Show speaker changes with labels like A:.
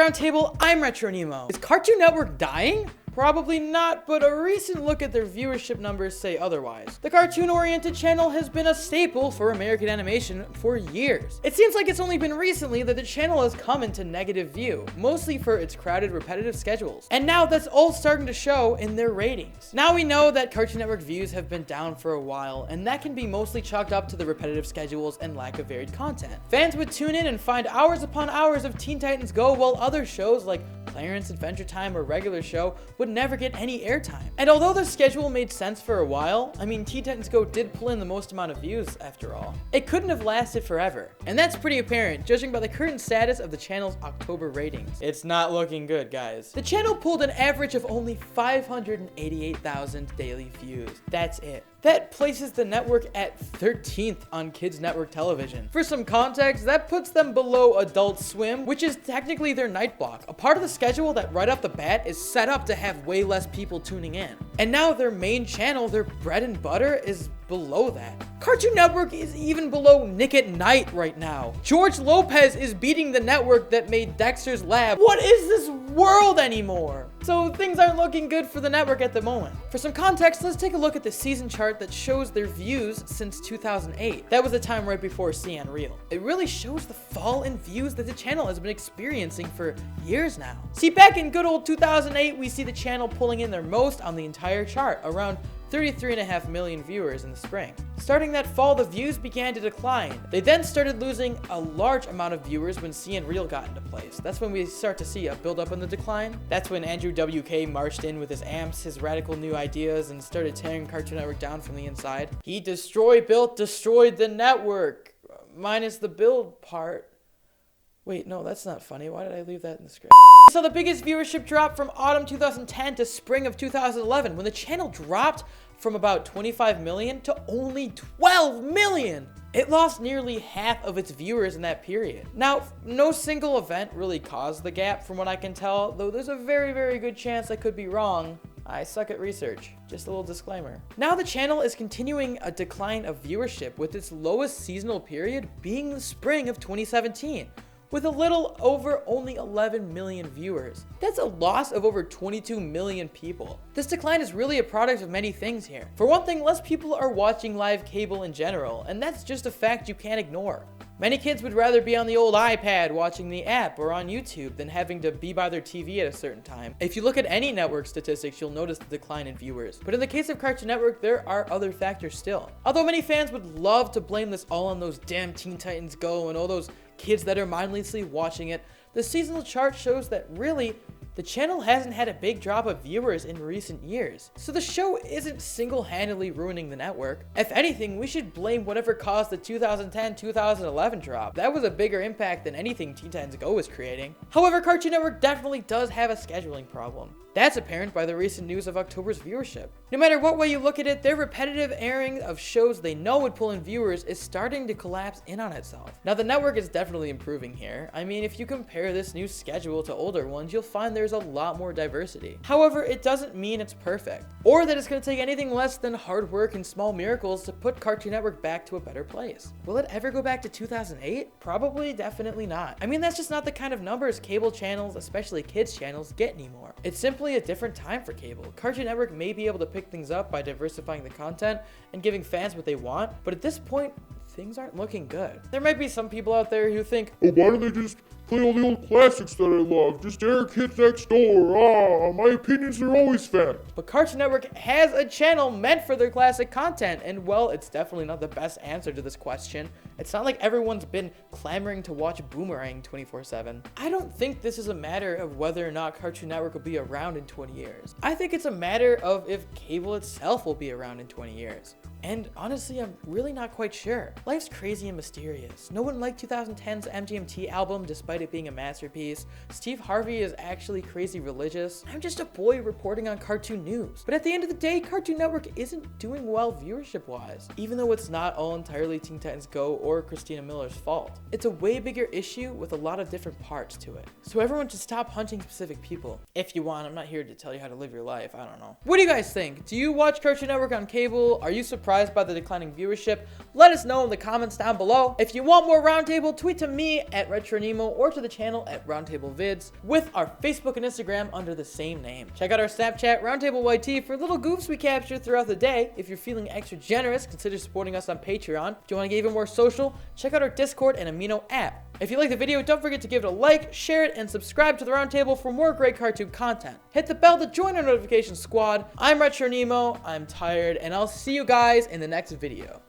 A: Roundtable, I'm RetroNemo. Is Cartoon Network dying? Probably not, but a recent look at their viewership numbers say otherwise. The cartoon-oriented channel has been a staple for American animation for years. It seems like it's only been recently that the channel has come into negative view, mostly for its crowded, repetitive schedules. And now that's all starting to show in their ratings. Now we know that Cartoon Network views have been down for a while, and that can be mostly chalked up to the repetitive schedules and lack of varied content. Fans would tune in and find hours upon hours of Teen Titans Go, while other shows like Clarence Adventure Time or Regular Show would never get any airtime. And although the schedule made sense for a while, I mean, Teen Titans Go did pull in the most amount of views after all. It couldn't have lasted forever. And that's pretty apparent, judging by the current status of the channel's October ratings. It's not looking good, guys. The channel pulled an average of only 588,000 daily views. That's it. That places the network at 13th on Kids Network Television. For some context, that puts them below Adult Swim, which is technically their night block, a part of the schedule that right off the bat is set up to have way less people tuning in. And now their main channel, their bread and butter, is below that. Cartoon Network is even below Nick at Night right now. George Lopez is beating the network that made Dexter's Lab. What is this world anymore? So things aren't looking good for the network at the moment. For some context, let's take a look at the season chart that shows their views since 2008. That was the time right before CN Real. It really shows the fall in views that the channel has been experiencing for years now. See, back in good old 2008, we see the channel pulling in their most on the entire chart, around 33.5 million viewers in the spring. Starting that fall, the views began to decline. They then started losing a large amount of viewers when CN Real got into place. That's when we start to see a build-up in the decline. That's when Andrew WK marched in with his amps, his radical new ideas, and started tearing Cartoon Network down from the inside. He destroyed the network, minus the build part. Wait, no, that's not funny. Why did I leave that in the script? So the biggest viewership drop from autumn 2010 to spring of 2011, when the channel dropped from about 25 million to only 12 million. It lost nearly half of its viewers in that period. Now, no single event really caused the gap from what I can tell, though there's a very, very good chance I could be wrong. I suck at research. Just a little disclaimer. Now the channel is continuing a decline of viewership, with its lowest seasonal period being the spring of 2017. With a little over only 11 million viewers. That's a loss of over 22 million people. This decline is really a product of many things here. For one thing, less people are watching live cable in general, and that's just a fact you can't ignore. Many kids would rather be on the old iPad watching the app or on YouTube than having to be by their TV at a certain time. If you look at any network statistics, you'll notice the decline in viewers. But in the case of Cartoon Network, there are other factors still. Although many fans would love to blame this all on those damn Teen Titans Go and all those kids that are mindlessly watching it, the seasonal chart shows that really, the channel hasn't had a big drop of viewers in recent years. So the show isn't single-handedly ruining the network. If anything, we should blame whatever caused the 2010-2011 drop. That was a bigger impact than anything Teen Titans Go was creating. However, Cartoon Network definitely does have a scheduling problem. That's apparent by the recent news of October's viewership. No matter what way you look at it, their repetitive airing of shows they know would pull in viewers is starting to collapse in on itself. Now, the network is definitely improving here. I mean, if you compare this new schedule to older ones, you'll find there's a lot more diversity. However, it doesn't mean it's perfect, or that it's going to take anything less than hard work and small miracles to put Cartoon Network back to a better place. Will it ever go back to 2008? Probably, definitely not. I mean, that's just not the kind of numbers cable channels, especially kids channels, get anymore. It's simply a different time for cable. Cartoon Network may be able to pick things up by diversifying the content and giving fans what they want, but at this point, things aren't looking good. There might be some people out there who think,
B: oh, why don't they just play all the old classics that I love? Just air Kids Next Door. My opinions are always valid.
A: But Cartoon Network has a channel meant for their classic content, and well, it's definitely not the best answer to this question. It's not like everyone's been clamoring to watch Boomerang 24/7. I don't think this is a matter of whether or not Cartoon Network will be around in 20 years. I think it's a matter of if cable itself will be around in 20 years. And honestly, I'm really not quite sure. Life's crazy and mysterious. No one liked 2010's MGMT album despite it being a masterpiece. Steve Harvey is actually crazy religious. I'm just a boy reporting on cartoon news. But at the end of the day, Cartoon Network isn't doing well viewership-wise, even though it's not all entirely Teen Titans Go or Christina Miller's fault. It's a way bigger issue with a lot of different parts to it. So everyone should stop hunting specific people. If you want, I'm not here to tell you how to live your life, I don't know. What do you guys think? Do you watch Cartoon Network on cable? Are you surprised by the declining viewership? Let us know in the comments down below. If you want more Roundtable, tweet to me at RetroNemo or to the channel at Roundtable Vids with our Facebook and Instagram under the same name. Check out our Snapchat, Roundtable YT, for little goofs we capture throughout the day. If you're feeling extra generous, consider supporting us on Patreon. If you want to get even more social, check out our Discord and Amino app. If you like the video, don't forget to give it a like, share it, and subscribe to the Roundtable for more great cartoon content. Hit the bell to join our notification squad. I'm RetroNemo, I'm tired, and I'll see you guys in the next video.